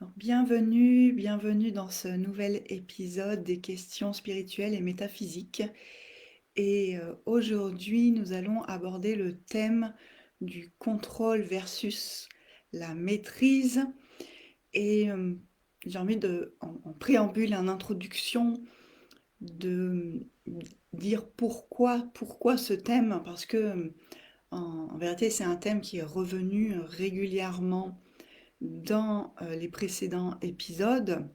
Alors, bienvenue dans ce nouvel épisode des questions spirituelles et métaphysiques. Et aujourd'hui, nous allons aborder le thème du contrôle versus la maîtrise. Et j'ai envie en préambule, en introduction, de dire pourquoi ce thème, parce que en vérité, c'est un thème qui est revenu régulièrement dans les précédents épisodes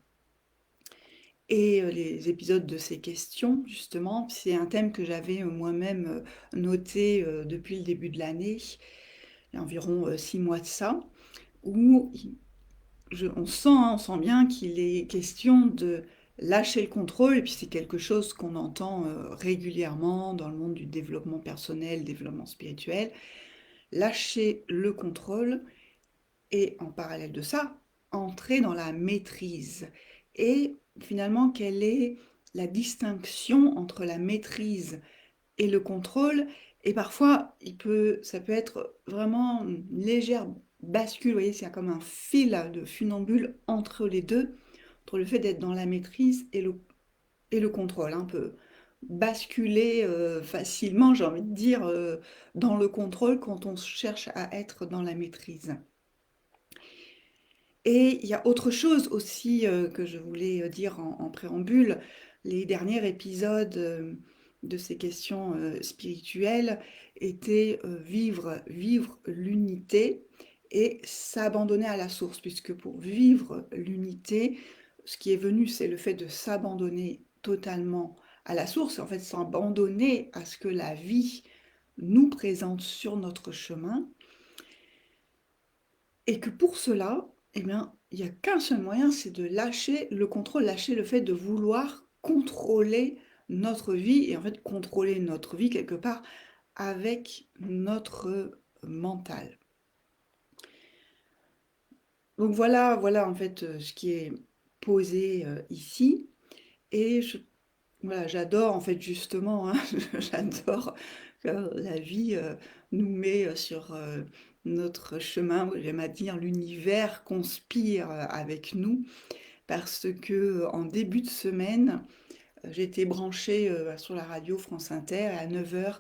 et les épisodes de ces questions, justement. C'est un thème que j'avais moi-même noté depuis le début de l'année, il y a environ 6 mois de ça, où on sent bien qu'il est question de lâcher le contrôle, et puis c'est quelque chose qu'on entend régulièrement dans le monde du développement personnel, développement spirituel, lâcher le contrôle et en parallèle de ça, entrer dans la maîtrise. Et finalement, quelle est la distinction entre la maîtrise et le contrôle? Et parfois, ça peut être vraiment une légère bascule, vous voyez, c'est comme un fil de funambule entre les deux, entre le fait d'être dans la maîtrise et le contrôle. On peut basculer facilement, j'ai envie de dire, dans le contrôle quand on cherche à être dans la maîtrise. Et il y a autre chose aussi que je voulais dire en préambule. Les derniers épisodes de ces questions spirituelles étaient vivre l'unité et s'abandonner à la source, puisque pour vivre l'unité, ce qui est venu, c'est le fait de s'abandonner totalement à la source, en fait s'abandonner à ce que la vie nous présente sur notre chemin, et que pour cela, eh bien, il n'y a qu'un seul moyen, c'est de lâcher le contrôle, lâcher le fait de vouloir contrôler notre vie, et en fait contrôler notre vie quelque part avec notre mental. Donc voilà en fait ce qui est posé ici, et voilà, j'adore en fait justement, hein, j'adore que la vie nous met sur notre chemin, j'aime à dire l'univers conspire avec nous, parce que en début de semaine, j'étais branchée sur la radio France Inter à 9 h.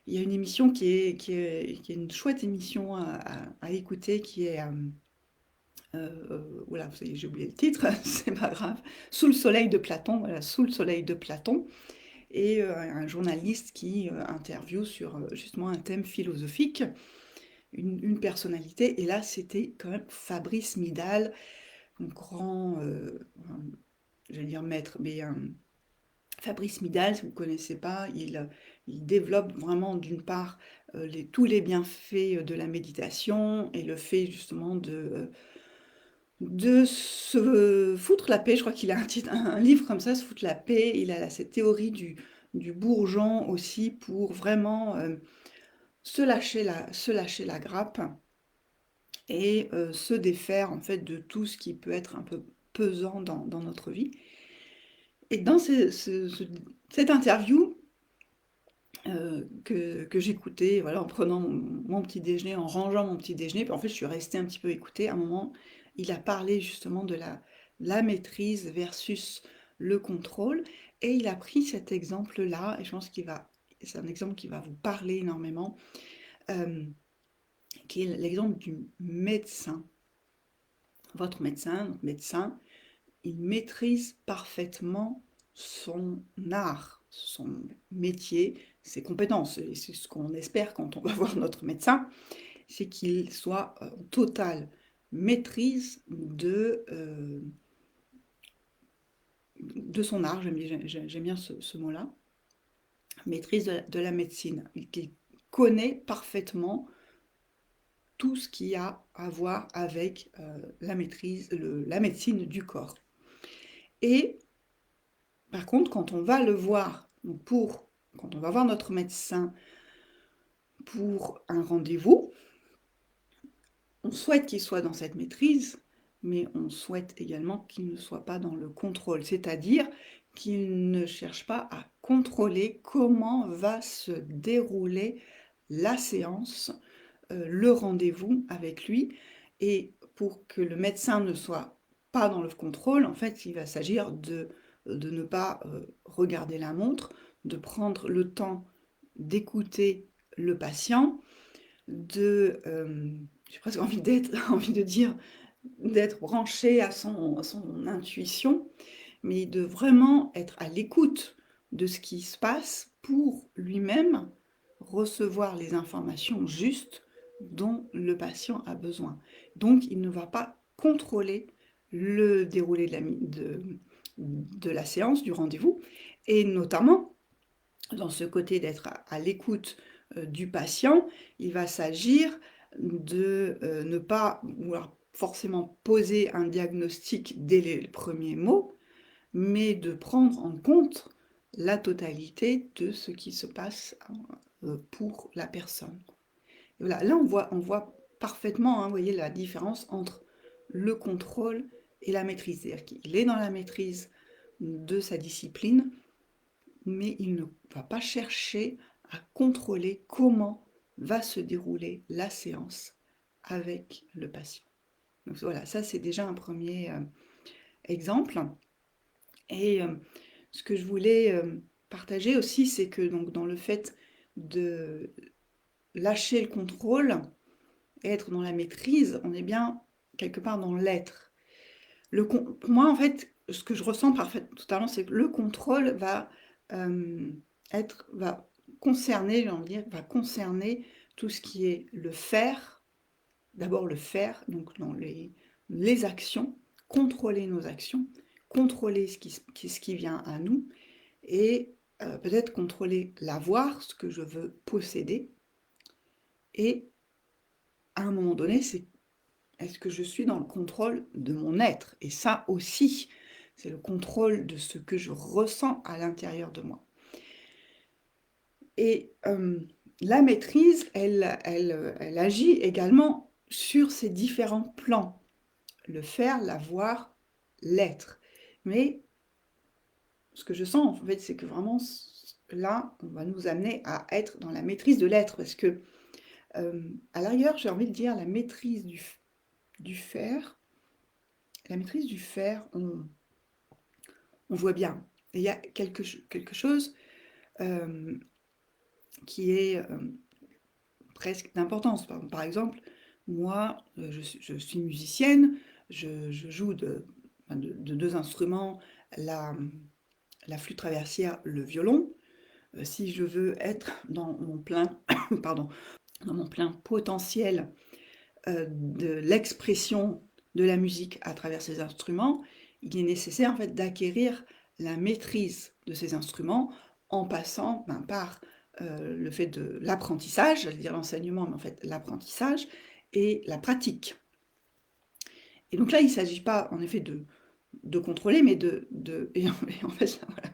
Il y a une émission qui est une chouette émission à écouter, qui est voilà, j'ai oublié le titre, c'est pas grave. Sous le soleil de Platon, voilà, Sous le soleil de Platon, et un journaliste qui interviewe sur justement un thème philosophique, une personnalité, et là c'était quand même Fabrice Midal, un grand, j'allais dire maître, mais Fabrice Midal, si vous ne connaissez pas, il développe vraiment d'une part tous les bienfaits de la méditation et le fait justement de se foutre la paix. Je crois qu'il a un livre comme ça, Se foutre la paix. Il a cette théorie du bourgeon aussi pour vraiment se lâcher la grappe et se défaire en fait de tout ce qui peut être un peu pesant dans notre vie. Et dans cette interview que j'écoutais, voilà, en prenant mon petit déjeuner, en rangeant mon petit déjeuner, puis en fait je suis restée un petit peu écoutée. À un moment, il a parlé justement de la maîtrise versus le contrôle, et il a pris cet exemple-là, et je pense c'est un exemple qui va vous parler énormément, qui est l'exemple du médecin. Votre médecin, notre médecin, il maîtrise parfaitement son art, son métier, ses compétences. Et c'est ce qu'on espère quand on va voir notre médecin, c'est qu'il soit en totale maîtrise de son art, j'aime bien ce mot-là, maîtrise de la médecine, qu'il connaît parfaitement tout ce qui a à voir avec la maîtrise, la médecine du corps. Et par contre, quand on va le voir, quand on va voir notre médecin pour un rendez-vous, on souhaite qu'il soit dans cette maîtrise, mais on souhaite également qu'il ne soit pas dans le contrôle, c'est-à-dire qu'il ne cherche pas à contrôler comment va se dérouler la séance, le rendez-vous avec lui, et pour que le médecin ne soit pas dans le contrôle, en fait, il va s'agir de ne pas regarder la montre, de prendre le temps d'écouter le patient, j'ai presque envie envie de dire, d'être branché à son intuition, mais de vraiment être à l'écoute de ce qui se passe pour lui-même recevoir les informations justes dont le patient a besoin. Donc, il ne va pas contrôler le déroulé de la séance, du rendez-vous, et notamment dans ce côté d'être à l'écoute du patient, il va s'agir de ne pas vouloir forcément poser un diagnostic dès les premiers mots, mais de prendre en compte la totalité de ce qui se passe pour la personne. Et voilà, là, on voit parfaitement, hein, vous voyez, la différence entre le contrôle et la maîtrise. C'est-à-dire qu'il est dans la maîtrise de sa discipline, mais il ne va pas chercher à contrôler comment va se dérouler la séance avec le patient. Donc voilà, ça c'est déjà un premier exemple. Et ce que je voulais partager aussi, c'est que donc, dans le fait de lâcher le contrôle et être dans la maîtrise, on est bien quelque part dans l'être. Pour moi, en fait, ce que je ressens totalement, c'est que le contrôle euh, va concerner, j'ai envie de dire, va concerner tout ce qui est le faire, d'abord le faire, donc dans les actions, contrôler nos actions, contrôler ce qui vient à nous, et peut-être contrôler l'avoir, ce que je veux posséder, et à un moment donné, c'est est-ce que je suis dans le contrôle de mon être? Et ça aussi, c'est le contrôle de ce que je ressens à l'intérieur de moi. Et la maîtrise, elle agit également sur ces différents plans. Le faire, l'avoir, l'être. Mais ce que je sens, en fait, c'est que vraiment, là, on va nous amener à être dans la maîtrise de l'être. Parce que, à l'arrière, j'ai envie de dire la maîtrise du faire. La maîtrise du faire, on voit bien. Et il y a quelque chose qui est presque d'importance. Par exemple, moi, je suis musicienne, je joue de deux instruments, la flûte traversière, le violon. Si je veux être dans mon plein, pardon, dans mon plein potentiel de l'expression de la musique à travers ces instruments, il est nécessaire en fait d'acquérir la maîtrise de ces instruments en passant par le fait de l'apprentissage, j'allais dire l'enseignement, mais en fait l'apprentissage et la pratique. Et donc là, il ne s'agit pas en effet de contrôler, mais et en fait, voilà,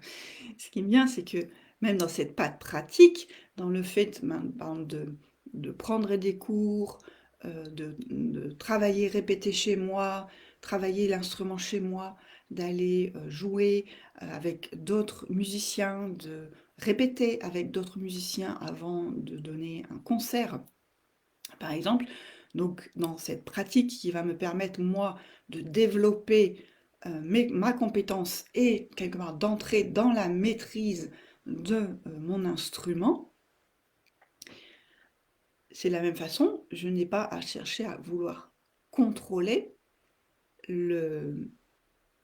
ce qui est bien, c'est que même dans cette pratique, dans le fait de prendre des cours, de travailler, répéter chez moi, travailler l'instrument chez moi, d'aller jouer avec d'autres musiciens, de répéter avec d'autres musiciens avant de donner un concert, par exemple. Donc, dans cette pratique qui va me permettre, moi, de développer ma compétence et, quelque part, d'entrer dans la maîtrise de mon instrument, c'est la même façon, je n'ai pas à chercher à vouloir contrôler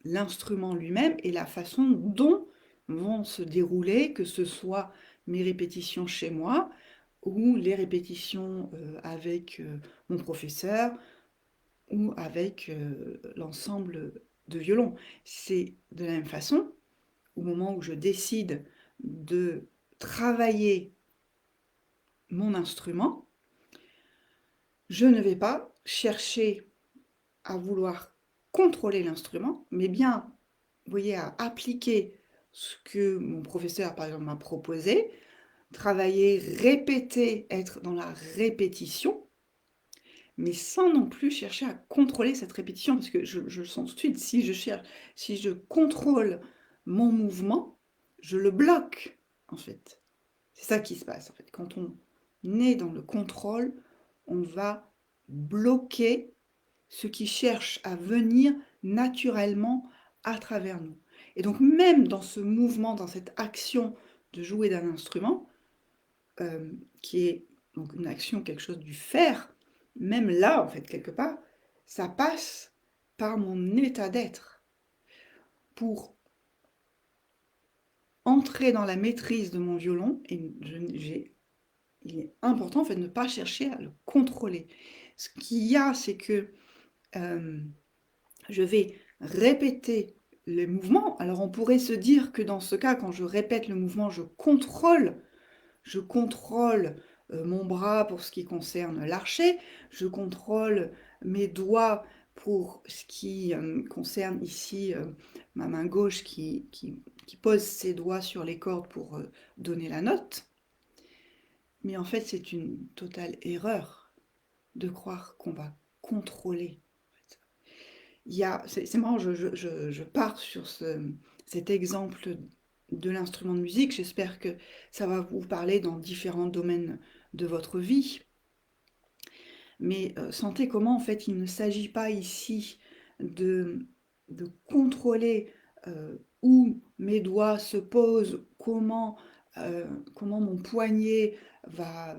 l'instrument lui-même et la façon dont vont se dérouler, que ce soit mes répétitions chez moi ou les répétitions avec mon professeur ou avec l'ensemble de violon. C'est de la même façon, au moment où je décide de travailler mon instrument, je ne vais pas chercher à vouloir contrôler l'instrument, mais bien, vous voyez, à appliquer ce que mon professeur, par exemple, m'a proposé, travailler, répéter, être dans la répétition, mais sans non plus chercher à contrôler cette répétition, parce que je le sens tout de suite, si je contrôle mon mouvement, je le bloque, en fait. C'est ça qui se passe, en fait. Quand on est dans le contrôle, on va bloquer ce qui cherche à venir naturellement à travers nous. Et donc même dans ce mouvement, dans cette action de jouer d'un instrument, qui est donc une action, quelque chose du faire, même là, en fait, quelque part, ça passe par mon état d'être. Pour entrer dans la maîtrise de mon violon, et il est important en fait de ne pas chercher à le contrôler. Ce qu'il y a, c'est que je vais répéter les mouvements. Alors on pourrait se dire que dans ce cas, quand je répète le mouvement, je contrôle mon bras pour ce qui concerne l'archet, je contrôle mes doigts pour ce qui concerne ici ma main gauche qui pose ses doigts sur les cordes pour donner la note. Mais en fait, c'est une totale erreur de croire qu'on va contrôler. C'est marrant, je pars sur cet exemple de l'instrument de musique. J'espère que ça va vous parler dans différents domaines de votre vie. Mais sentez comment, en fait, il ne s'agit pas ici de, de contrôler où mes doigts se posent, comment mon poignet va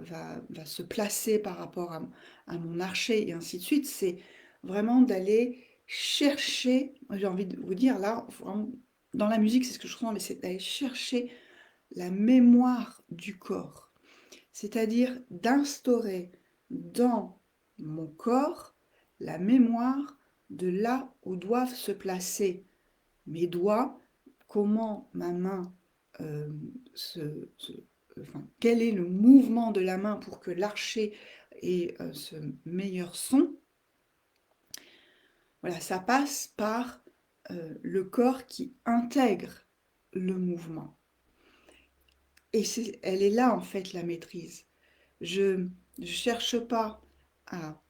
se placer par rapport à mon archet et ainsi de suite. C'est vraiment d'aller chercher, j'ai envie de vous dire là, vraiment, dans la musique, c'est ce que je ressens, mais c'est d'aller chercher la mémoire du corps. C'est-à-dire d'instaurer dans mon corps la mémoire de là où doivent se placer mes doigts, comment ma main enfin, quel est le mouvement de la main pour que l'archet ait ce meilleur son. Voilà, ça passe par le corps qui intègre le mouvement. Et elle est là en fait la maîtrise. Je ne cherche pas à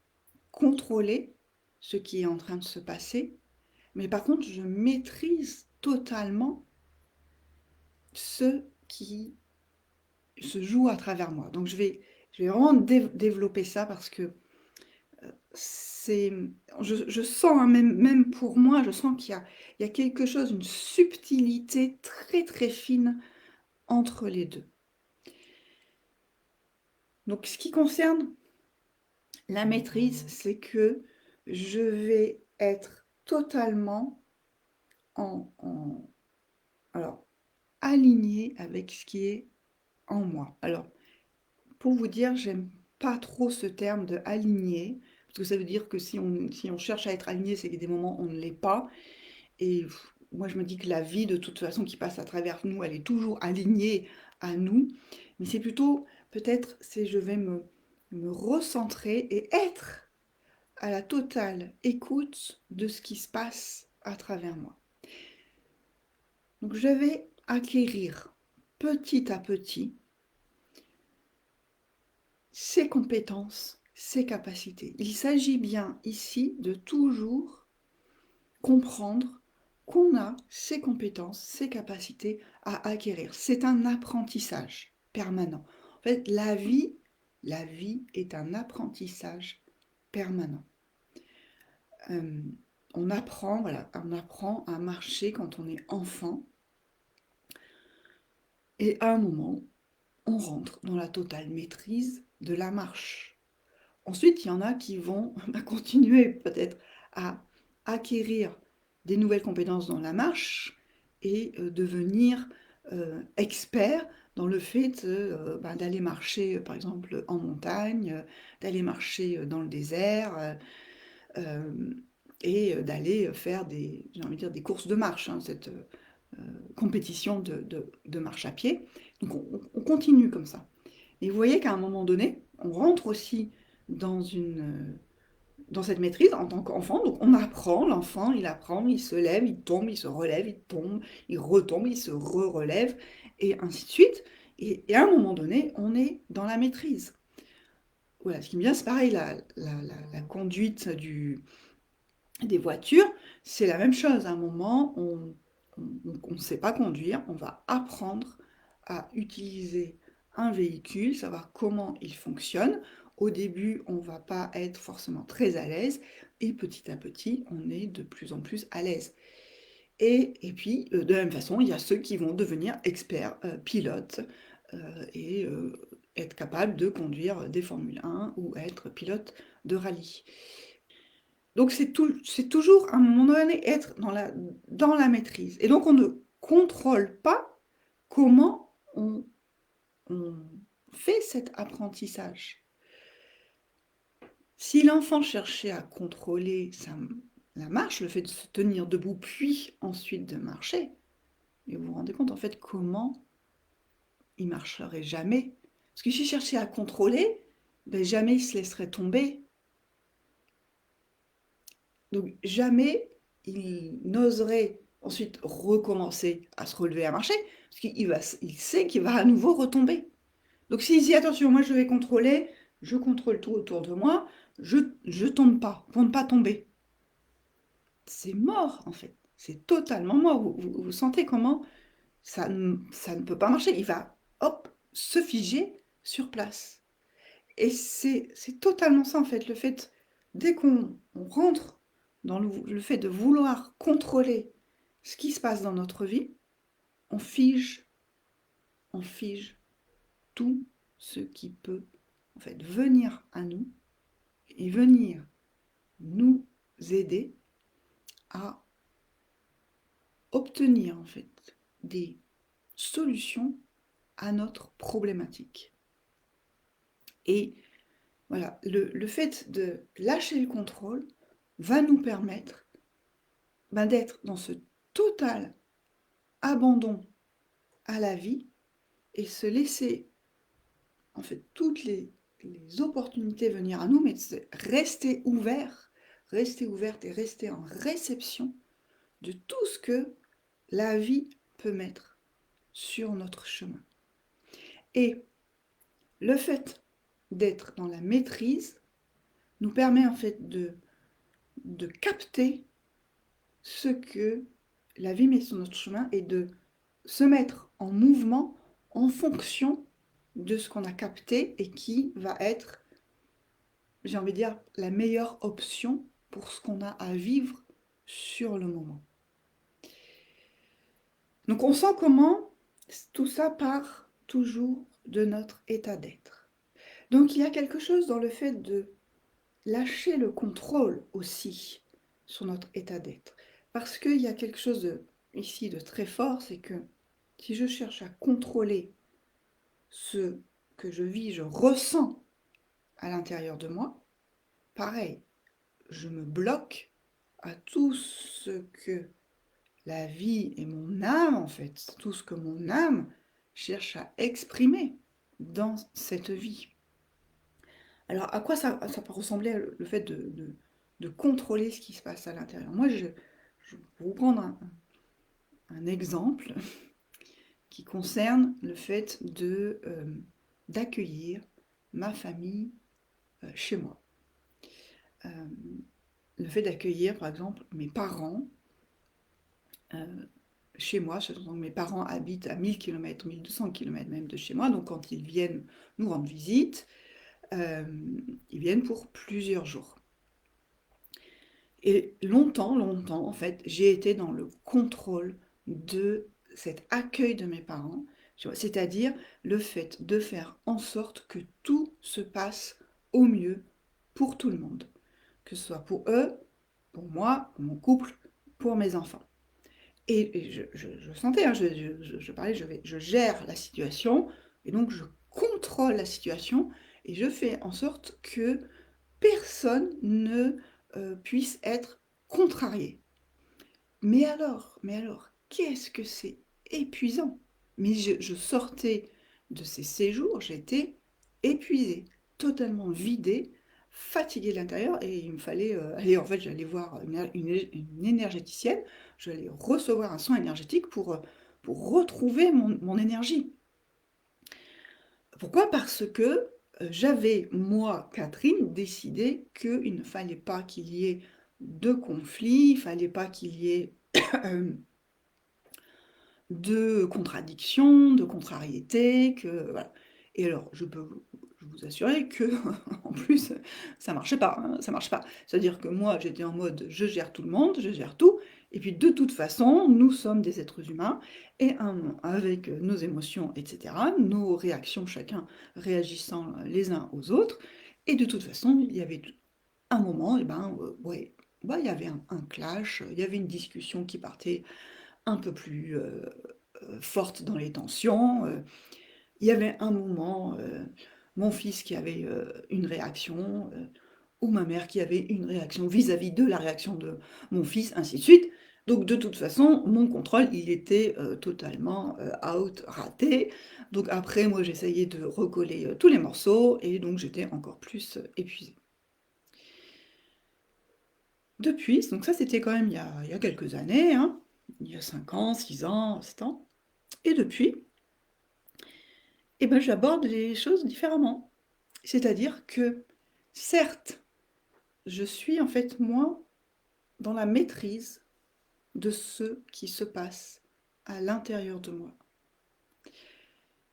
contrôler ce qui est en train de se passer, mais par contre, je maîtrise totalement ce qui se joue à travers moi. Donc, je vais vraiment développer ça parce que je sens, hein, même pour moi, je sens qu'il y a quelque chose, une subtilité très très fine entre les deux. Donc, ce qui concerne la maîtrise, c'est que je vais être totalement alors, aligné avec ce qui est en moi. Alors, pour vous dire, j'aime pas trop ce terme de aligné, parce que ça veut dire que si on cherche à être aligné, c'est qu'il y a des moments où on ne l'est pas. Et moi, je me dis que la vie, de toute façon, qui passe à travers nous, elle est toujours alignée à nous. Mais c'est plutôt, peut-être, c'est je vais me recentrer et être à la totale écoute de ce qui se passe à travers moi. Donc je vais acquérir petit à petit ses compétences, ses capacités. Il s'agit bien ici de toujours comprendre qu'on a ses compétences, ses capacités à acquérir. C'est un apprentissage permanent. En fait, la vie est un apprentissage permanent. On apprend à marcher quand on est enfant. Et à un moment, on rentre dans la totale maîtrise de la marche. Ensuite, il y en a qui vont continuer peut-être à acquérir des nouvelles compétences dans la marche et devenir experts dans le fait d'aller marcher, par exemple, en montagne, d'aller marcher dans le désert et d'aller faire j'ai envie de dire, des courses de marche, hein, cette compétition de marche à pied. Donc on continue comme ça. Et vous voyez qu'à un moment donné, on rentre aussi dans cette maîtrise en tant qu'enfant. Donc on apprend, l'enfant, il apprend, il se lève, il tombe, il se relève, il tombe, il retombe, il se relève, et ainsi de suite. Et à un moment donné, on est dans la maîtrise. Voilà, ce qui me vient, c'est pareil, la conduite des voitures, c'est la même chose. À un moment, on ne sait pas conduire, on va apprendre à utiliser un véhicule, savoir comment il fonctionne. au début, on ne va pas être forcément très à l'aise, et petit à petit, on est de plus en plus à l'aise. Et puis, de la même façon, il y a ceux qui vont devenir experts pilotes et être capables de conduire des Formule 1 ou être pilote de rallye. Donc c'est toujours à un moment donné être dans la maîtrise. Et donc on ne contrôle pas comment on fait cet apprentissage. Si l'enfant cherchait à contrôler la marche, le fait de se tenir debout, puis ensuite de marcher, et vous vous rendez compte en fait comment il marcherait jamais. Parce que s'il cherchait à contrôler, ben jamais il se laisserait tomber. Donc jamais il n'oserait ensuite recommencer à se relever, à marcher, parce il sait qu'il va à nouveau retomber. Donc s'il dit attention, moi je vais contrôler, je contrôle tout autour de moi, je tombe pas, pour ne pas tomber. C'est mort en fait, c'est totalement mort. Vous sentez comment ça ne peut pas marcher, il va hop, se figer sur place. Et c'est totalement ça en fait, le fait, dès qu'on rentre dans le fait de vouloir contrôler ce qui se passe dans notre vie, on fige tout ce qui peut en fait venir à nous et venir nous aider à obtenir en fait des solutions à notre problématique. Et voilà, le fait de lâcher le contrôle va nous permettre d'être dans ce total abandon à la vie et se laisser en fait toutes les opportunités venir à nous, mais rester ouverte et rester en réception de tout ce que la vie peut mettre sur notre chemin. Et le fait d'être dans la maîtrise nous permet en fait de capter ce que la vie met sur notre chemin et de se mettre en mouvement en fonction de ce qu'on a capté et qui va être, j'ai envie de dire, la meilleure option pour ce qu'on a à vivre sur le moment. Donc on sent comment tout ça part toujours de notre état d'être. Donc il y a quelque chose dans le fait de lâcher le contrôle aussi sur notre état d'être. Parce qu'il y a quelque chose ici de très fort, c'est que si je cherche à contrôler ce que je vis, je ressens à l'intérieur de moi, pareil, je me bloque à tout ce que la vie et mon âme, en fait, tout ce que mon âme cherche à exprimer dans cette vie. Alors, à quoi ça peut ressembler le fait de contrôler ce qui se passe à l'intérieur? Moi, je vais vous prendre un exemple qui concerne le fait d'accueillir ma famille chez moi. Le fait d'accueillir, par exemple, mes parents chez moi. Donc, mes parents habitent à 1000 km, 1200 km même de chez moi. Donc, quand ils viennent nous rendre visite, ils viennent pour plusieurs jours. Et longtemps, en fait, j'ai été dans le contrôle de cet accueil de mes parents, c'est-à-dire le fait de faire en sorte que tout se passe au mieux pour tout le monde, que ce soit pour eux, pour moi, pour mon couple, pour mes enfants. Et je sentais, hein, je parlais, je gère la situation, et donc je contrôle la situation, et je fais en sorte que personne ne puisse être contrarié. Mais alors, qu'est-ce que c'est épuisant! Mais je sortais de ces séjours, j'étais épuisée, totalement vidée, fatiguée de l'intérieur, et il me fallait aller, en fait, j'allais voir une énergéticienne, j'allais recevoir un soin énergétique pour retrouver mon énergie. Pourquoi? Parce que j'avais, moi, Catherine, décidé qu'il ne fallait pas qu'il y ait de conflits, il ne fallait pas qu'il y ait de contradictions, de contrariétés, que voilà. Et alors, je vous assurer que, en plus, ça marchait pas, hein, ça marche pas. C'est-à-dire que moi, j'étais en mode: «Je gère tout le monde, je gère tout» et puis de toute façon, nous sommes des êtres humains et avec, nos émotions et cetera, nos réactions, chacun réagissant, les uns aux autres et de toute façon, il y avait un moment et ben, ouais, bah, il y avait un clash, il y avait une discussion qui partait un peu plus, forte dans les tensions, il y avait un moment, mon fils qui avait, une réaction, ou ma mère qui avait une réaction vis-à-vis de la réaction de mon fils, ainsi de suite. Donc de toute façon, mon contrôle, il était, totalement, out, raté. Donc après, moi, j'essayais de recoller, tous les morceaux et donc j'étais encore plus, épuisée. Depuis, donc ça, c'était quand même il y a quelques années, hein, il y a 5 ans, 6 ans, 7 ans et depuis, eh ben, j'aborde les choses différemment. C'est-à-dire que, certes, je suis en fait, moi, dans la maîtrise de ce qui se passe à l'intérieur de moi.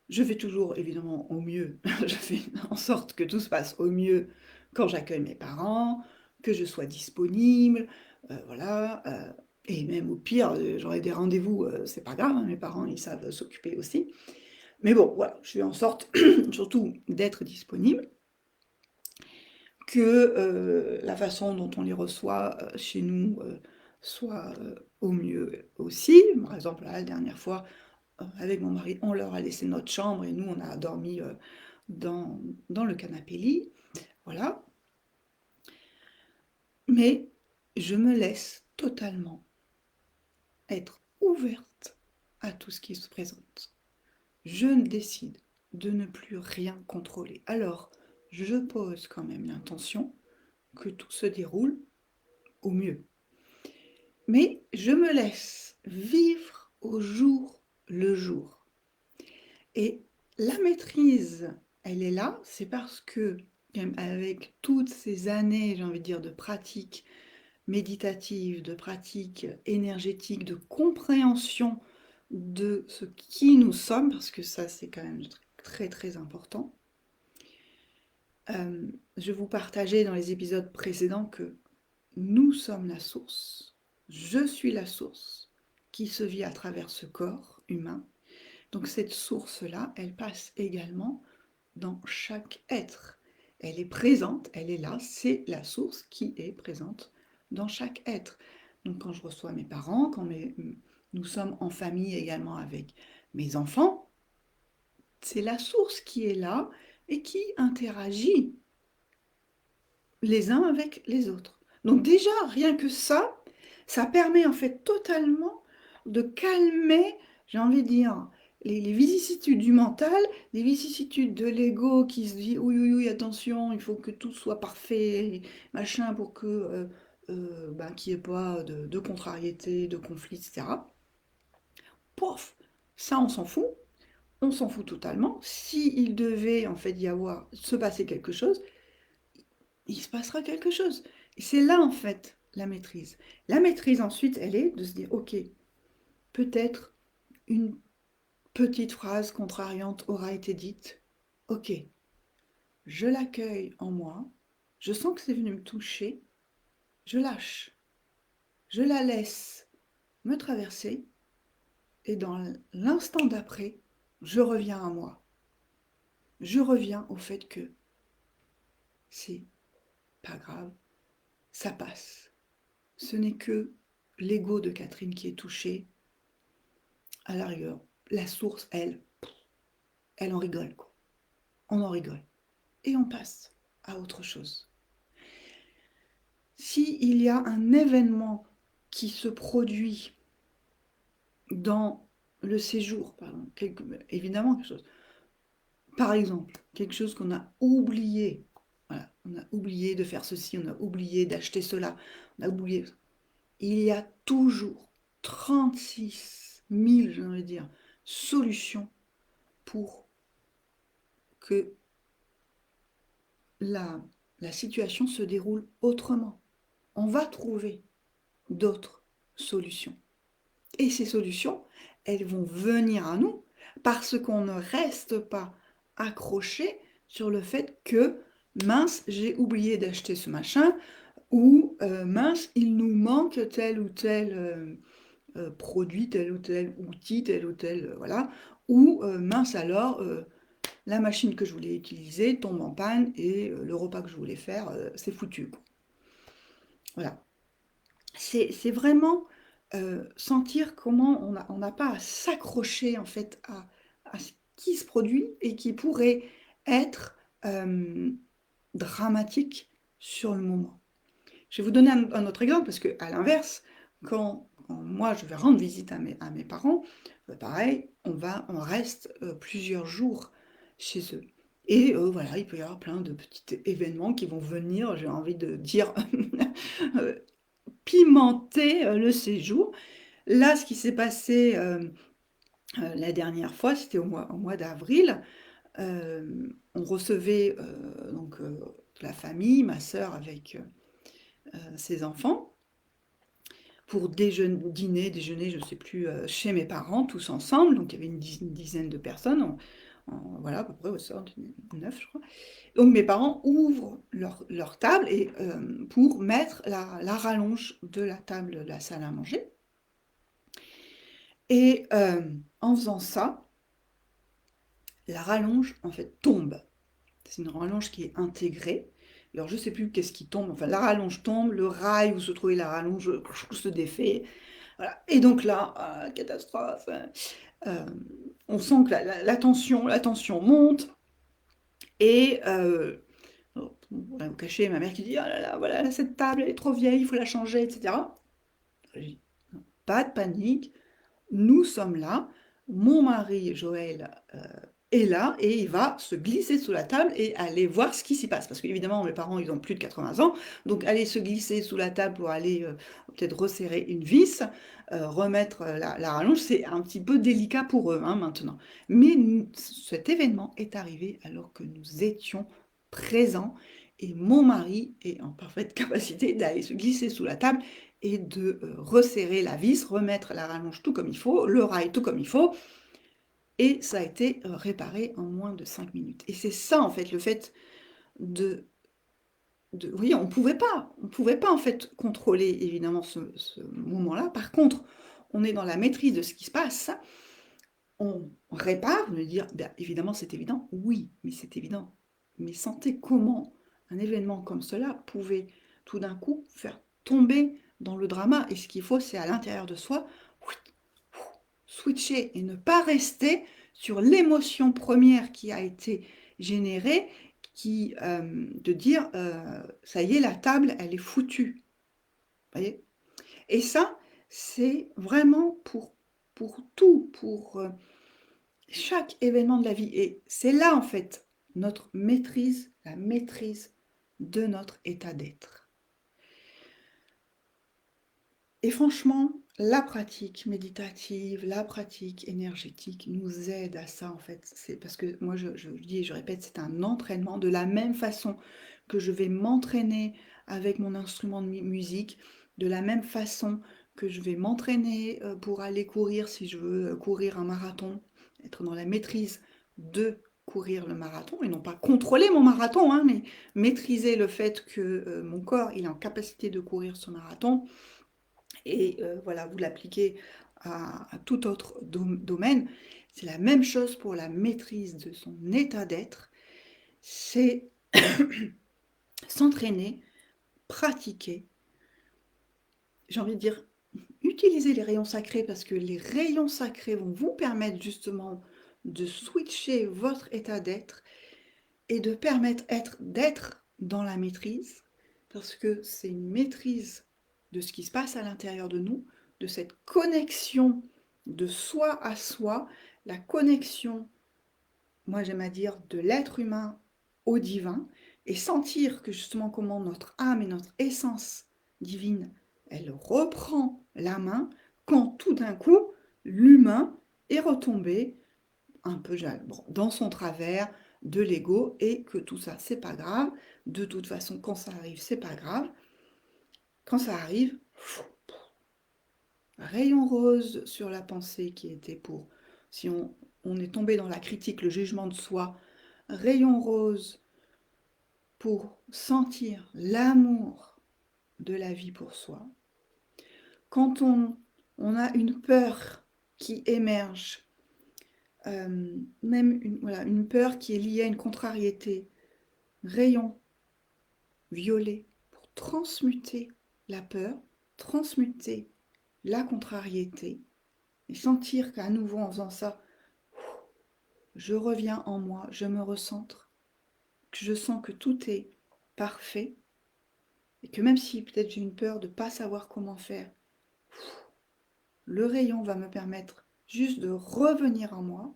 Je fais toujours évidemment au mieux, je fais en sorte que tout se passe au mieux quand j'accueille mes parents, que je sois disponible, voilà, et même au pire, j'aurai des rendez-vous, c'est pas grave, hein, mes parents, ils savent s'occuper aussi. Mais bon, voilà, je fais en sorte surtout d'être disponible, que, la façon dont on les reçoit, chez nous, soit, au mieux aussi. Par exemple, là, la dernière fois, avec mon mari, on leur a laissé notre chambre et nous, on a dormi, dans dans le canapé-lit, voilà. Mais je me laisse totalement être ouverte à tout ce qui se présente. Je décide de ne plus rien contrôler. Alors, je pose quand même l'intention que tout se déroule au mieux. Mais je me laisse vivre au jour le jour. Et la maîtrise, elle est là, c'est parce que, même avec toutes ces années, j'ai envie de dire, de pratique méditative, de pratique énergétique, de compréhension de ce qui nous sommes, parce que ça, c'est quand même très très important. Je vous partageais dans les épisodes précédents que nous sommes la source, je suis la source qui se vit à travers ce corps humain. Donc cette source-là, elle passe également dans chaque être. Elle est présente, elle est là, c'est la source qui est présente dans chaque être. Donc quand je reçois mes parents, quand nous sommes en famille également avec mes enfants, c'est la source qui est là et qui interagit les uns avec les autres. Donc déjà, rien que ça permet en fait totalement de calmer, j'ai envie de dire, les vicissitudes du mental, les vicissitudes de l'ego qui se dit oui, oui, oui, attention, il faut que tout soit parfait, machin, pour que ben, qu'il n'y ait pas de contrariété, de conflit, etc. Pouf, ça on s'en fout totalement. S'il devait en fait y avoir, se passer quelque chose, il se passera quelque chose. Et c'est là, en fait, la maîtrise. La maîtrise, ensuite, elle est de se dire, ok, peut-être une petite phrase contrariante aura été dite. Ok, je l'accueille en moi, je sens que c'est venu me toucher, je lâche, je la laisse me traverser, et dans l'instant d'après, je reviens à moi. Je reviens au fait que c'est pas grave, ça passe. Ce n'est que l'ego de Catherine qui est touché. À la rigueur, la source, elle en rigole, quoi. On en rigole. Et on passe à autre chose. S'il y a un événement qui se produit dans le séjour, évidemment quelque chose. Par exemple, quelque chose qu'on a oublié. Voilà, on a oublié de faire ceci, on a oublié d'acheter cela, on a oublié. Il y a toujours 36 000, j'ai envie de dire, solutions pour que la, la situation se déroule autrement. On va trouver d'autres solutions. Et ces solutions, elles vont venir à nous parce qu'on ne reste pas accroché sur le fait que, mince, j'ai oublié d'acheter ce machin, ou mince, il nous manque tel ou tel produit, tel ou tel outil, tel ou tel, voilà, ou mince alors, la machine que je voulais utiliser tombe en panne et le repas que je voulais faire, c'est foutu, quoi. Voilà. C'est vraiment sentir comment on n'a pas à s'accrocher en fait à ce qui se produit et qui pourrait être euh, dramatique sur le moment. Je vais vous donner un autre exemple parce que à l'inverse, quand moi je vais rendre visite à mes parents, pareil, on reste plusieurs jours chez eux. Et voilà, il peut y avoir plein de petits événements qui vont venir, j'ai envie de dire, pimenter le séjour. Là, ce qui s'est passé la dernière fois, c'était au mois d'avril. On recevait donc la famille, ma sœur avec ses enfants, pour déjeuner, je ne sais plus, chez mes parents, tous ensemble. Donc il y avait une dizaine de personnes, voilà, à peu près, au sort, 9, je crois. Donc mes parents ouvrent leur table et, pour mettre la rallonge de la table de la salle à manger. Et en faisant ça, la rallonge, en fait, tombe. C'est une rallonge qui est intégrée. Alors, je ne sais plus qu'est-ce qui tombe. Enfin, la rallonge tombe, le rail où se trouvait la rallonge se défait. Voilà. Et donc là, catastrophe. Euh, on sent que la tension monte. Et pour rien vous cacher, ma mère qui dit: oh là là, voilà, cette table, elle est trop vieille, il faut la changer, etc. Je dis, pas de panique. Nous sommes là, mon mari Joël est là et il va se glisser sous la table et aller voir ce qui s'y passe. Parce qu'évidemment, mes parents, ils ont plus de 80 ans, donc aller se glisser sous la table pour aller peut-être resserrer une vis, remettre la rallonge, c'est un petit peu délicat pour eux, hein, maintenant. Mais cet événement est arrivé alors que nous étions présents et mon mari est en parfaite capacité d'aller se glisser sous la table et de resserrer la vis, remettre la rallonge tout comme il faut, le rail tout comme il faut, et ça a été réparé en moins de 5 minutes. Et c'est ça, en fait, le fait vous voyez, on pouvait pas, en fait, contrôler, évidemment, ce moment-là. Par contre, on est dans la maîtrise de ce qui se passe, on répare, me dire, ben, évidemment, c'est évident, oui, mais c'est évident. Mais sentez comment un événement comme cela pouvait tout d'un coup faire tomber dans le drama. Et ce qu'il faut, c'est à l'intérieur de soi, switcher et ne pas rester sur l'émotion première qui a été générée, de dire, ça y est, la table, elle est foutue. Voyez. Et ça, c'est vraiment pour tout, pour chaque événement de la vie. Et c'est là, en fait, notre maîtrise, la maîtrise de notre état d'être. Et franchement, la pratique méditative, la pratique énergétique nous aide à ça, en fait. C'est parce que moi, je dis et je répète, c'est un entraînement de la même façon que je vais m'entraîner avec mon instrument de musique, de la même façon que je vais m'entraîner pour aller courir si je veux courir un marathon, être dans la maîtrise de courir le marathon et non pas contrôler mon marathon, hein, mais maîtriser le fait que mon corps il est en capacité de courir ce marathon. Et voilà, vous l'appliquez à tout autre domaine. C'est la même chose pour la maîtrise de son état d'être. C'est s'entraîner, pratiquer. J'ai envie de dire, utiliser les rayons sacrés parce que les rayons sacrés vont vous permettre justement de switcher votre état d'être et de permettre d'être dans la maîtrise parce que c'est une maîtrise de ce qui se passe à l'intérieur de nous, de cette connexion de soi à soi, la connexion, moi j'aime à dire, de l'être humain au divin, et sentir que justement comment notre âme et notre essence divine, elle reprend la main quand tout d'un coup, l'humain est retombé un peu dans son travers de l'ego et que tout ça, c'est pas grave. De toute façon, quand ça arrive, c'est pas grave. Quand ça arrive, rayon rose sur la pensée qui était pour, si on est tombé dans la critique, le jugement de soi, rayon rose pour sentir l'amour de la vie pour soi. Quand on a une peur qui émerge, même une peur qui est liée à une contrariété, rayon violet pour transmuter la peur, transmuter la contrariété et sentir qu'à nouveau en faisant ça, je reviens en moi, je me recentre, que je sens que tout est parfait et que même si peut-être j'ai une peur de ne pas savoir comment faire, le rayon va me permettre juste de revenir en moi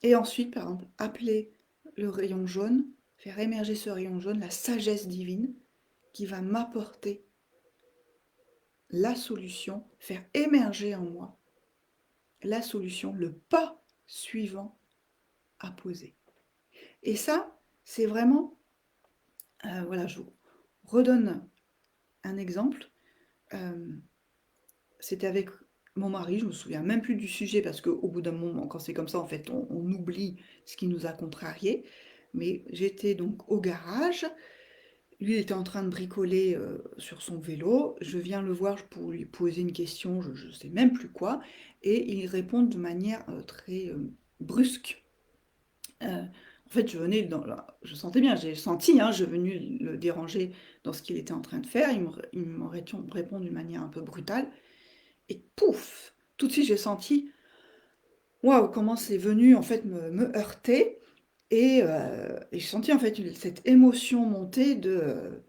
et ensuite, par exemple, appeler le rayon jaune, faire émerger ce rayon jaune, la sagesse divine qui va m'apporter la solution, faire émerger en moi la solution, le pas suivant à poser. Et ça, c'est vraiment, voilà, je vous redonne un exemple. C'était avec mon mari, je me souviens même plus du sujet parce qu'au bout d'un moment, quand c'est comme ça, en fait, on oublie ce qui nous a contrariés. Mais j'étais donc au garage, lui était en train de bricoler sur son vélo, je viens le voir pour lui poser une question, je ne sais même plus quoi, et il répond de manière très brusque. En fait, je sentais bien, j'ai senti, hein, je venais le déranger dans ce qu'il était en train de faire, il me répond d'une manière un peu brutale, et pouf, tout de suite j'ai senti, waouh, comment c'est venu en fait me heurter, et j'ai senti en fait cette émotion monter de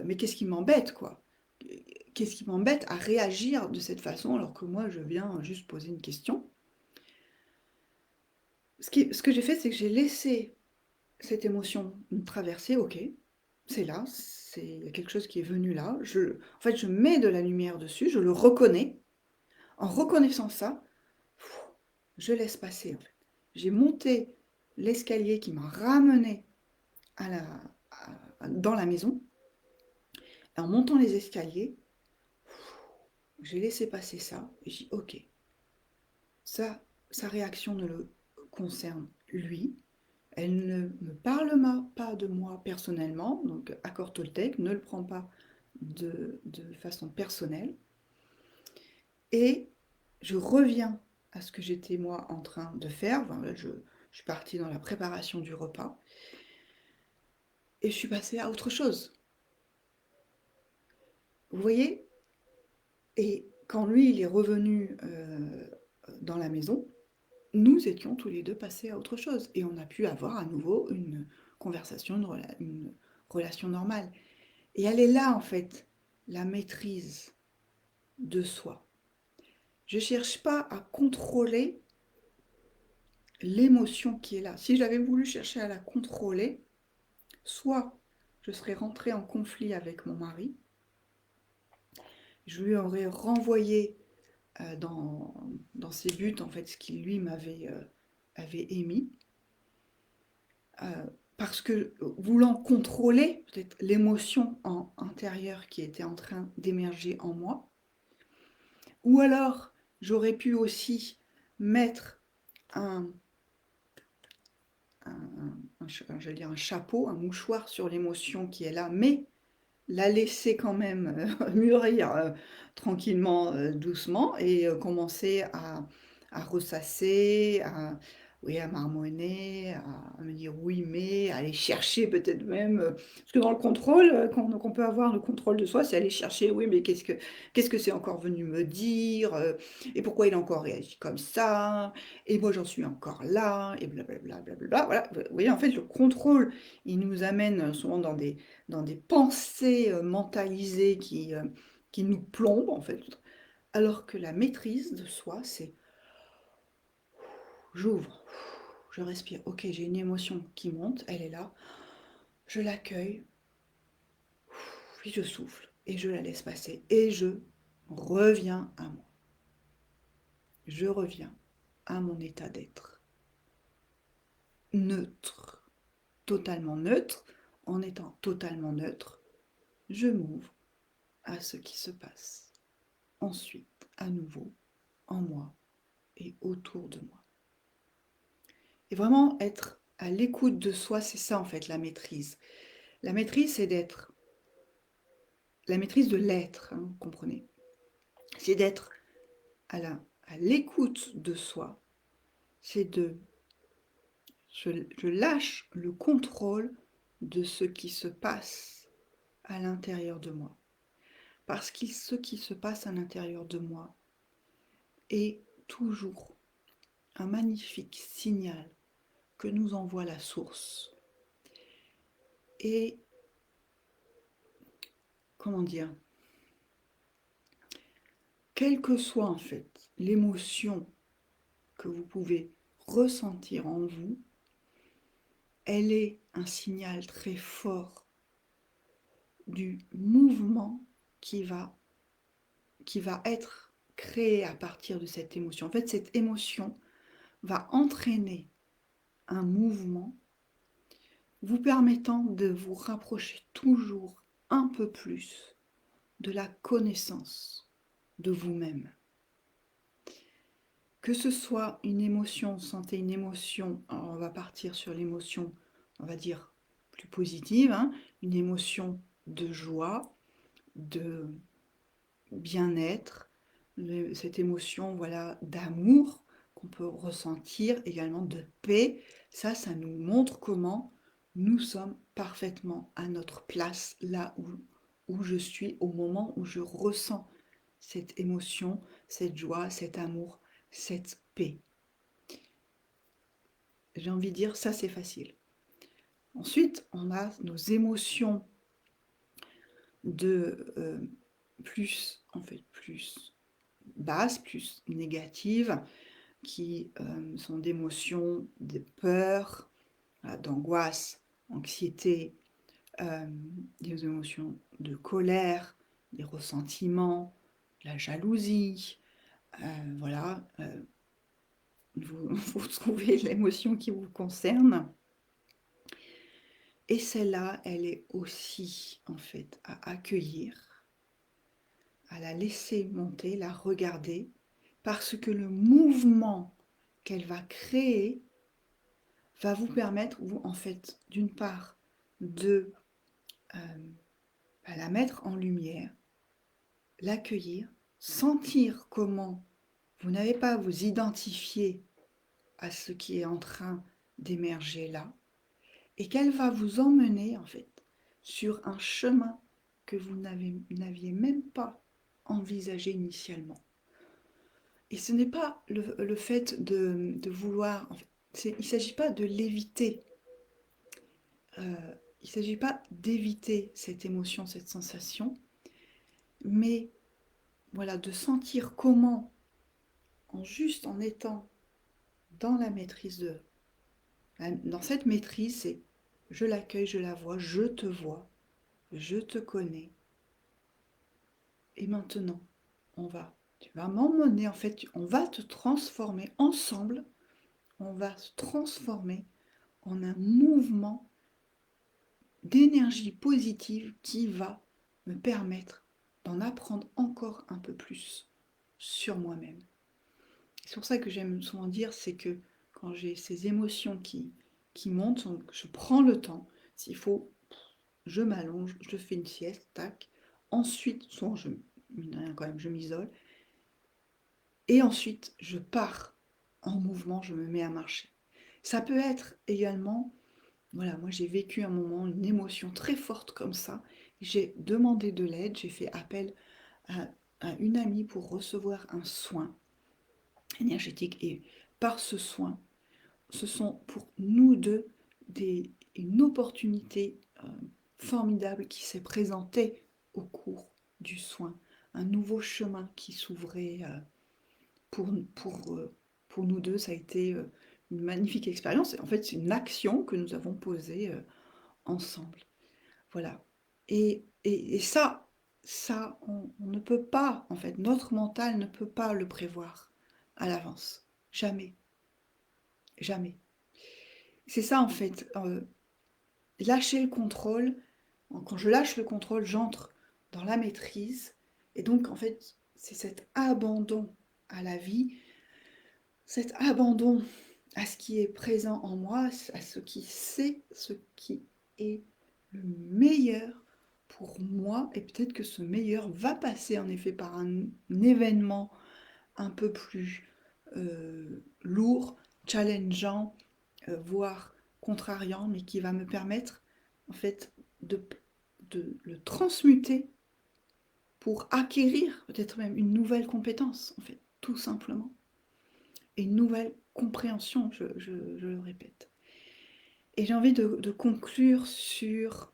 mais qu'est-ce qui m'embête quoi? Qu'est-ce qui m'embête à réagir de cette façon alors que moi je viens juste poser une question? Ce que j'ai fait, c'est que j'ai laissé cette émotion me traverser, ok, c'est là, c'est quelque chose qui est venu là. En fait, je mets de la lumière dessus, je le reconnais. En reconnaissant ça, je laisse passer. En fait. J'ai monté l'escalier qui m'a ramené dans la maison. Et en montant les escaliers, j'ai laissé passer ça. Et j'ai dit, ok, ça, sa réaction ne le concerne lui. Elle ne me parle pas de moi personnellement, donc accord Toltec, ne le prend pas de façon personnelle. Et je reviens à ce que j'étais moi en train de faire. Enfin, je suis partie dans la préparation du repas et je suis passée à autre chose. Vous voyez? Et quand lui, il est revenu dans la maison, nous étions tous les deux passés à autre chose. Et on a pu avoir à nouveau une conversation, une relation normale. Et elle est là, en fait, la maîtrise de soi. Je ne cherche pas à contrôler l'émotion qui est là. Si j'avais voulu chercher à la contrôler, soit je serais rentrée en conflit avec mon mari, je lui aurais renvoyé dans ses buts, en fait, ce qu'il lui avait émis, parce que voulant contrôler peut-être l'émotion intérieure qui était en train d'émerger en moi, ou alors j'aurais pu aussi mettre un, j'allais dire un chapeau, un mouchoir sur l'émotion qui est là, mais la laisser quand même mûrir tranquillement, doucement, et commencer à ressasser, oui, à marmonner, à me dire oui, mais à aller chercher peut-être même, parce que dans le contrôle, qu'on peut avoir le contrôle de soi, c'est aller chercher, oui, mais qu'est-ce que c'est encore venu me dire, et pourquoi il a encore réagi comme ça, et moi j'en suis encore là, et blablabla, blablabla. Voilà, vous voyez, en fait, le contrôle, il nous amène souvent dans des pensées mentalisées qui nous plombent, en fait. Alors que la maîtrise de soi, c'est j'ouvre, je respire. Ok, j'ai une émotion qui monte, elle est là. Je l'accueille, puis je souffle et je la laisse passer. Et je reviens à moi. Je reviens à mon état d'être. Neutre, totalement neutre. En étant totalement neutre, je m'ouvre à ce qui se passe. Ensuite, à nouveau, en moi et autour de moi. Et vraiment être à l'écoute de soi, c'est ça en fait la maîtrise. La maîtrise, c'est d'être, la maîtrise de l'être, hein, vous comprenez. C'est d'être à l'écoute de soi, c'est je lâche le contrôle de ce qui se passe à l'intérieur de moi. Parce que ce qui se passe à l'intérieur de moi est toujours un magnifique signal que nous envoie la source. Et comment dire, quelle que soit en fait l'émotion que vous pouvez ressentir en vous, elle est un signal très fort du mouvement qui va être créé à partir de cette émotion. En fait, cette émotion va entraîner un mouvement vous permettant de vous rapprocher toujours un peu plus de la connaissance de vous-même. Que ce soit une émotion, sentez une émotion, on va partir sur l'émotion, on va dire, plus positive, hein, une émotion de joie, de bien-être, cette émotion voilà, d'amour qu'on peut ressentir, également de paix. Ça nous montre comment nous sommes parfaitement à notre place, là où je suis, au moment où je ressens cette émotion, cette joie, cet amour, cette paix. J'ai envie de dire, ça c'est facile. Ensuite, on a nos émotions de plus basses, plus négatives, qui sont d'émotions de peur, d'angoisse, anxiété, des émotions de colère, des ressentiments, la jalousie, voilà. Vous trouvez l'émotion qui vous concerne. Et celle-là, elle est aussi, en fait, à accueillir, à la laisser monter, la regarder, parce que le mouvement qu'elle va créer va vous permettre, vous, en fait, d'une part, de la mettre en lumière, l'accueillir, sentir comment vous n'avez pas à vous identifier à ce qui est en train d'émerger là, et qu'elle va vous emmener, en fait, sur un chemin que vous n'aviez même pas envisagé initialement. Et ce n'est pas le fait de vouloir... En fait, il ne s'agit pas de l'éviter. Il ne s'agit pas d'éviter cette émotion, cette sensation, mais voilà, de sentir comment, juste en étant dans la maîtrise dans cette maîtrise, c'est je l'accueille, je la vois, je te connais. Et maintenant, tu vas m'emmener, en fait, on va te transformer ensemble, on va se transformer en un mouvement d'énergie positive qui va me permettre d'en apprendre encore un peu plus sur moi-même. C'est pour ça que j'aime souvent dire, c'est que quand j'ai ces émotions qui montent, je prends le temps, s'il faut, je m'allonge, je fais une sieste, tac. Ensuite, souvent quand même, je m'isole. Et ensuite, je pars en mouvement, je me mets à marcher. Ça peut être également, voilà, moi j'ai vécu un moment, une émotion très forte comme ça. J'ai demandé de l'aide, j'ai fait appel à une amie pour recevoir un soin énergétique. Et par ce soin, ce sont pour nous deux une opportunité formidable qui s'est présentée au cours du soin. Un nouveau chemin qui s'ouvrait pour, pour, pour nous deux. Ça a été une magnifique expérience. En fait, c'est une action que nous avons posée ensemble. Voilà. Et ça, on ne peut pas, en fait, notre mental ne peut pas le prévoir à l'avance. Jamais. Jamais. C'est ça, en fait. Lâcher le contrôle. Quand je lâche le contrôle, j'entre dans la maîtrise. Et donc, en fait, c'est cet abandon à la vie, cet abandon à ce qui est présent en moi, à ce qui sait ce qui est le meilleur pour moi, et peut-être que ce meilleur va passer en effet par un événement un peu plus lourd, challengeant, voire contrariant, mais qui va me permettre en fait de le transmuter pour acquérir peut-être même une nouvelle compétence, en fait, tout simplement, et une nouvelle compréhension, je le répète. Et j'ai envie de conclure sur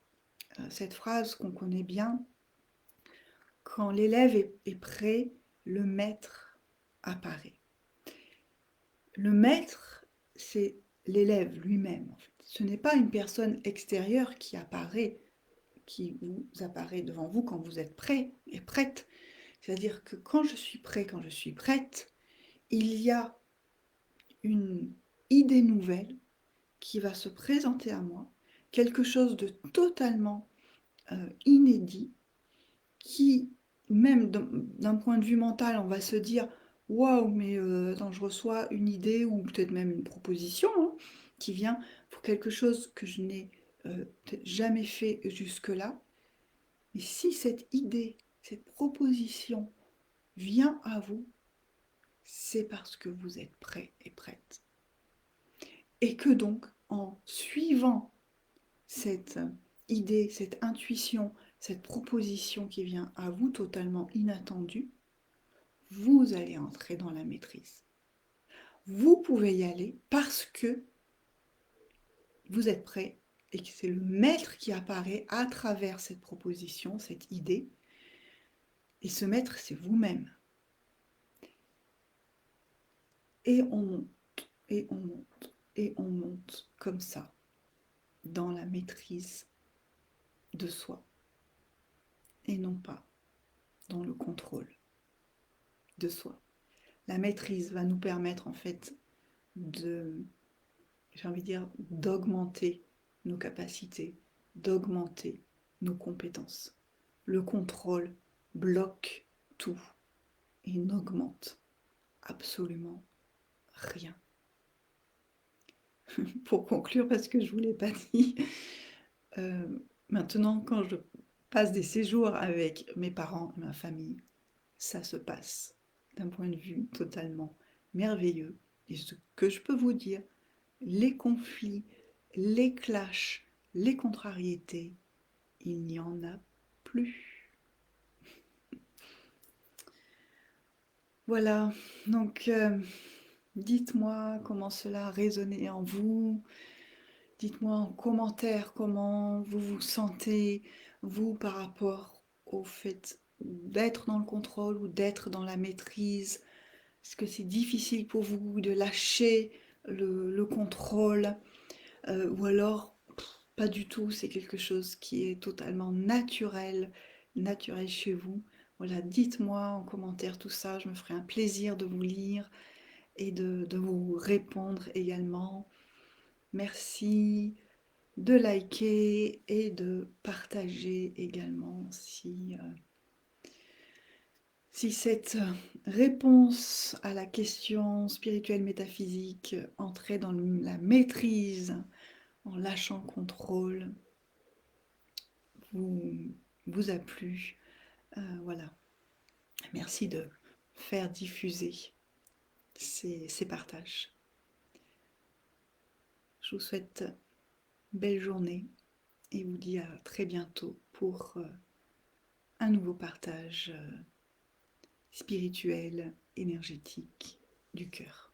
cette phrase qu'on connaît bien: quand l'élève est prêt, le maître apparaît. Le maître, c'est l'élève lui-même, en fait. Ce n'est pas une personne extérieure qui vous apparaît devant vous quand vous êtes prêt et prête. C'est-à-dire que quand je suis prêt, quand je suis prête, il y a une idée nouvelle qui va se présenter à moi, quelque chose de totalement inédit, qui, même d'un point de vue mental, on va se dire waouh, mais attends, je reçois une idée ou peut-être même une proposition hein, qui vient pour quelque chose que je n'ai jamais fait jusque-là. Mais si cette idée, cette proposition vient à vous, c'est parce que vous êtes prêt et prête. Et que donc, en suivant cette idée, cette intuition, cette proposition qui vient à vous totalement inattendue, vous allez entrer dans la maîtrise. Vous pouvez y aller parce que vous êtes prêt et que c'est le maître qui apparaît à travers cette proposition, cette idée. Et ce maître, c'est vous-même. Et on monte, et on monte, et on monte comme ça dans la maîtrise de soi et non pas dans le contrôle de soi. La maîtrise va nous permettre en fait j'ai envie de dire, d'augmenter nos capacités, d'augmenter nos compétences. Le contrôle bloque tout et n'augmente absolument rien. Pour conclure, parce que je ne vous l'ai pas dit, maintenant quand je passe des séjours avec mes parents et ma famille, ça se passe d'un point de vue totalement merveilleux. Et ce que je peux vous dire, les conflits, les clashs, les contrariétés, il n'y en a plus. Voilà, donc dites-moi comment cela a résonné en vous. Dites-moi en commentaire comment vous vous sentez, vous, par rapport au fait d'être dans le contrôle ou d'être dans la maîtrise. Est-ce que c'est difficile pour vous de lâcher le contrôle ou alors pas du tout, c'est quelque chose qui est totalement naturel, naturel chez vous. Voilà, dites-moi en commentaire tout ça, je me ferai un plaisir de vous lire et de vous répondre également. Merci de liker et de partager également si cette réponse à la question spirituelle métaphysique entrait dans la maîtrise en lâchant contrôle vous a plu. Voilà. Merci de faire diffuser ces partages. Je vous souhaite une belle journée et vous dis à très bientôt pour un nouveau partage spirituel, énergétique du cœur.